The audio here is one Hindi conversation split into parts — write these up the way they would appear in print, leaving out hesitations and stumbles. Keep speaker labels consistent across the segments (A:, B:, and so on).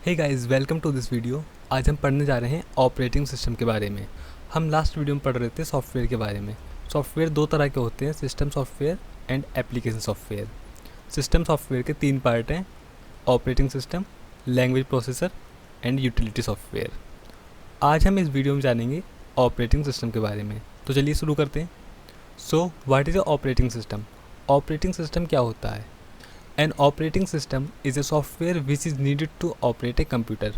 A: Hey guys, welcome to this video. आज हम पढ़ने जा रहे हैं ऑपरेटिंग सिस्टम के बारे में। हम लास्ट वीडियो में पढ़ रहे थे सॉफ्टवेयर के बारे में। सॉफ्टवेयर दो तरह के होते हैं, system software and application software. System software के तीन पार्ट हैं: operating system, language processor and utility software. आज हम इस वीडियो में जानेंगे ऑपरेटिंग सिस्टम के बारे में। तो चलिए शुरू करते हैं। So what is a operating system? Operating system क्या होता है? An operating system is a software which is needed to operate a computer।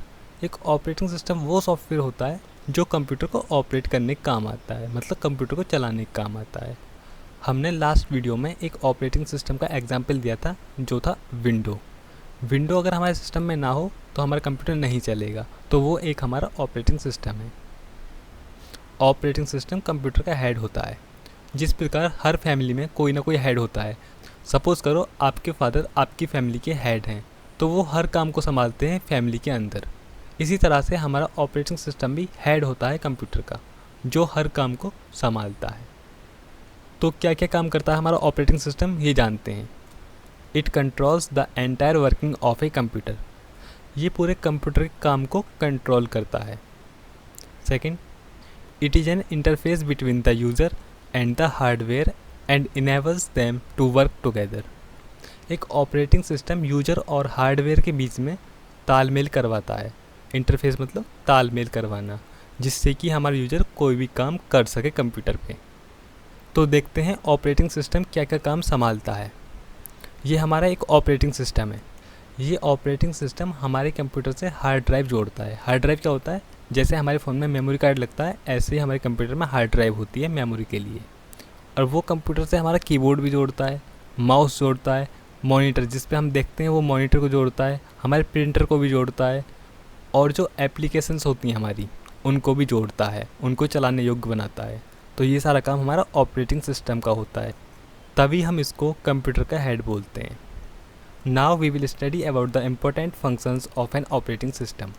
A: एक ऑपरेटिंग सिस्टम वो सॉफ्टवेयर होता है जो कंप्यूटर को ऑपरेट करने का काम आता है, मतलब कंप्यूटर को चलाने का काम आता है। हमने लास्ट वीडियो में एक ऑपरेटिंग सिस्टम का एग्जांपल दिया था जो था विंडो। विंडो अगर हमारे सिस्टम में ना हो तो हमारा कंप्यूटर नहीं चलेगा, तो वो एक हमारा ऑपरेटिंग सिस्टम है। ऑपरेटिंग सिस्टम कंप्यूटर का हेड होता है। जिस प्रकार हर फैमिली में कोई ना कोई हेड होता है। सपोज़ करो आपके फादर आपकी फैमिली के हेड हैं, तो वो हर काम को संभालते हैं फैमिली के अंदर। इसी तरह से हमारा ऑपरेटिंग सिस्टम भी हेड होता है कंप्यूटर का, जो हर काम को संभालता है। तो क्या क्या काम करता है हमारा ऑपरेटिंग सिस्टम, ये जानते हैं। It controls the entire working of a computer. ये पूरे कंप्यूटर के काम को कंट्रोल करता है। Second, it is an interface between the user and the hardware and enables them to work together. एक ऑपरेटिंग सिस्टम यूजर और हार्डवेयर के बीच में तालमेल करवाता है। इंटरफेस मतलब तालमेल करवाना, जिससे कि हमारा यूजर कोई भी काम कर सके कंप्यूटर पे। तो देखते हैं ऑपरेटिंग सिस्टम क्या क्या काम संभालता है। ये हमारा एक ऑपरेटिंग सिस्टम है। ये ऑपरेटिंग सिस्टम हमारे कंप्यूटर से हार्ड ड्राइव जोड़ता है। हार्ड ड्राइव क्या होता है? जैसे हमारे फ़ोन में मेमोरी कार्ड लगता है, ऐसे ही हमारे कंप्यूटर में हार्ड ड्राइव होती है मेमोरी के लिए। और वो कंप्यूटर से हमारा कीबोर्ड भी जोड़ता है, माउस जोड़ता है, मॉनिटर जिस पे हम देखते हैं वो मॉनिटर को जोड़ता है, हमारे प्रिंटर को भी जोड़ता है, और जो एप्लीकेशंस होती हैं हमारी उनको भी जोड़ता है, उनको चलाने योग्य बनाता है। तो ये सारा काम हमारा ऑपरेटिंग सिस्टम का होता है, तभी हम इसको कंप्यूटर का हेड बोलते हैं। Now we will study about the important functions of an operating system.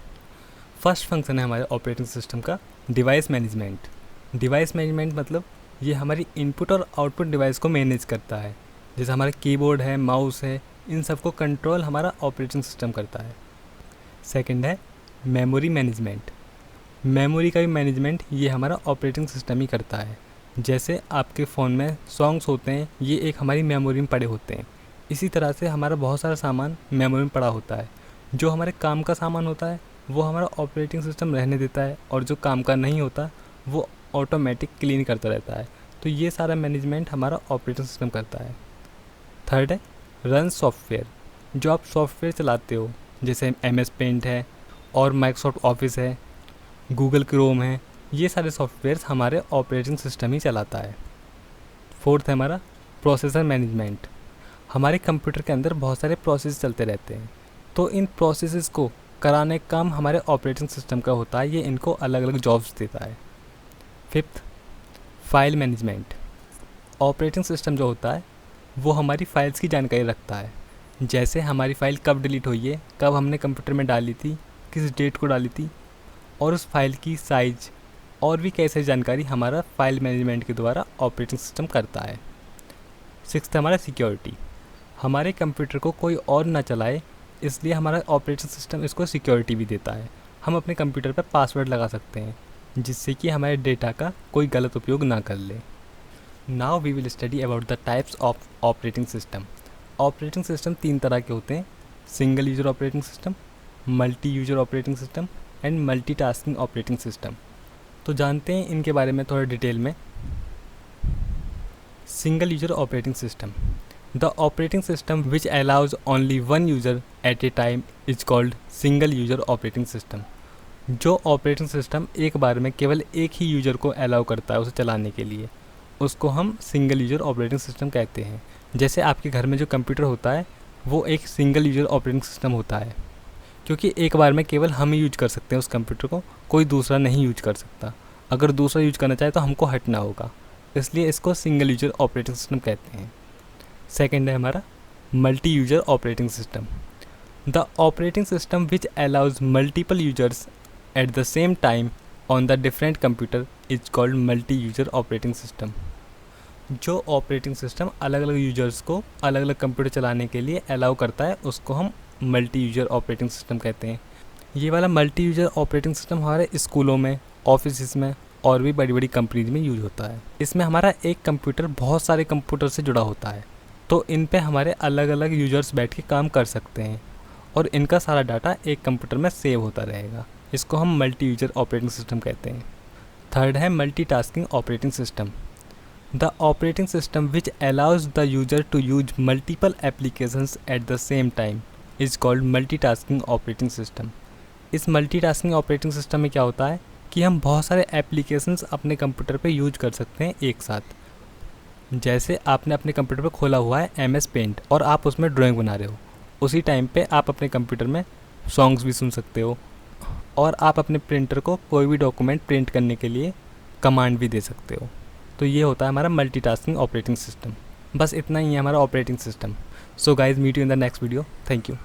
A: First function है हमारे ऑपरेटिंग सिस्टम का डिवाइस मैनेजमेंट। डिवाइस मैनेजमेंट मतलब ये हमारी इनपुट और आउटपुट डिवाइस को मैनेज करता है। जैसे हमारा कीबोर्ड है, माउस है, इन सब को कंट्रोल हमारा ऑपरेटिंग सिस्टम करता है। सेकंड है मेमोरी मैनेजमेंट। मेमोरी का भी मैनेजमेंट ये हमारा ऑपरेटिंग सिस्टम ही करता है। जैसे आपके फ़ोन में सॉन्ग्स होते हैं, ये एक हमारी मेमोरी में पड़े होते हैं। इसी तरह से हमारा बहुत सारा सामान मेमोरी में पड़ा होता है। जो हमारे काम का सामान होता है वो हमारा ऑपरेटिंग सिस्टम रहने देता है, और जो काम का नहीं होता वो ऑटोमेटिक क्लीन करता रहता है। तो ये सारा मैनेजमेंट हमारा ऑपरेटिंग सिस्टम करता है। थर्ड है रन सॉफ्टवेयर। जो आप सॉफ्टवेयर चलाते हो, जैसे MS पेंट है और माइक्रोसॉफ्ट ऑफिस है, गूगल क्रोम है, ये सारे सॉफ्टवेयर्स हमारे ऑपरेटिंग सिस्टम ही चलाता है। फोर्थ है हमारा प्रोसेसर मैनेजमेंट। हमारे कंप्यूटर के अंदर बहुत सारे प्रोसेस चलते रहते हैं, तो इन प्रोसेसेस को कराने का काम हमारे ऑपरेटिंग सिस्टम का होता है। ये इनको अलग अलग जॉब्स देता है। Fifth, file management. Operating system जो होता है वो हमारी फाइल्स की जानकारी रखता है। जैसे हमारी फ़ाइल कब डिलीट हुई है, कब हमने कंप्यूटर में डाली थी, किस डेट को डाली थी, और उस फाइल की साइज और भी कई सारी जानकारी हमारा फाइल मैनेजमेंट के द्वारा ऑपरेटिंग सिस्टम करता है। सिक्स्थ हमारा सिक्योरिटी। हमारे कंप्यूटर को कोई और ना चलाए, इसलिए हमारा ऑपरेटिंग सिस्टम इसको सिक्योरिटी भी देता है। हम अपने कंप्यूटर पर पासवर्ड लगा सकते हैं, जिससे कि हमारे डेटा का कोई गलत उपयोग ना कर ले। Now we will study about the types of operating system. Operating system तीन तरह के होते हैं: single user operating system, multi user operating system and multitasking operating system. तो जानते हैं इनके बारे में थोड़ा डिटेल में। Single user operating system, the operating system which allows only one user at a time is called single user operating system. जो ऑपरेटिंग सिस्टम एक बार में केवल एक ही यूज़र को अलाउ करता है उसे चलाने के लिए, उसको हम सिंगल यूज़र ऑपरेटिंग सिस्टम कहते हैं। जैसे आपके घर में जो कंप्यूटर होता है वो एक सिंगल यूज़र ऑपरेटिंग सिस्टम होता है, क्योंकि एक बार में केवल हम ही यूज कर सकते हैं उस कंप्यूटर को, कोई दूसरा नहीं यूज कर सकता। अगर दूसरा यूज करना चाहे तो हमको हटना होगा, इसलिए इसको सिंगल यूज़र ऑपरेटिंग सिस्टम कहते हैं। सेकेंड है हमारा multi user operating system, the operating system which allows multiple users eight the same time on the different computer is called multi user operating system. जो ऑपरेटिंग सिस्टम अलग अलग यूजर्स को अलग अलग कंप्यूटर चलाने के लिए अलाउ करता है उसको हम मल्टी यूज़र ऑपरेटिंग सिस्टम कहते हैं। ये वाला मल्टी यूज़र ऑपरेटिंग सिस्टम हमारे स्कूलों में, ऑफिस में और भी बड़ी बड़ी कंपनीज में यूज होता है। इसमें हमारा एक कंप्यूटर बहुत सारे कंप्यूटर से जुड़ा होता है, तो इन पे हमारे अलग अलग यूजर्स बैठ के काम कर सकते हैं और इनका सारा डाटा एक कंप्यूटर में सेव होता रहेगा। इसको हम मल्टी यूजर ऑपरेटिंग सिस्टम कहते हैं। थर्ड है multitasking operating system. The operating system which allows the user to use multiple applications at the same time is called multitasking operating system. इस मल्टीटास्किंग ऑपरेटिंग सिस्टम में क्या होता है कि हम बहुत सारे एप्लीकेशंस अपने कंप्यूटर पे यूज कर सकते हैं एक साथ। जैसे आपने अपने कंप्यूटर पे खोला हुआ है MS पेंट और आप उसमें ड्राइंग बना रहे हो, उसी टाइम पे आप अपने कंप्यूटर में सॉन्ग्स भी सुन सकते हो और आप अपने प्रिंटर को कोई भी डॉक्यूमेंट प्रिंट करने के लिए कमांड भी दे सकते हो। तो ये होता है हमारा मल्टीटास्किंग ऑपरेटिंग सिस्टम। बस इतना ही है हमारा operating system. So guys, meet you in the next video. Thank you.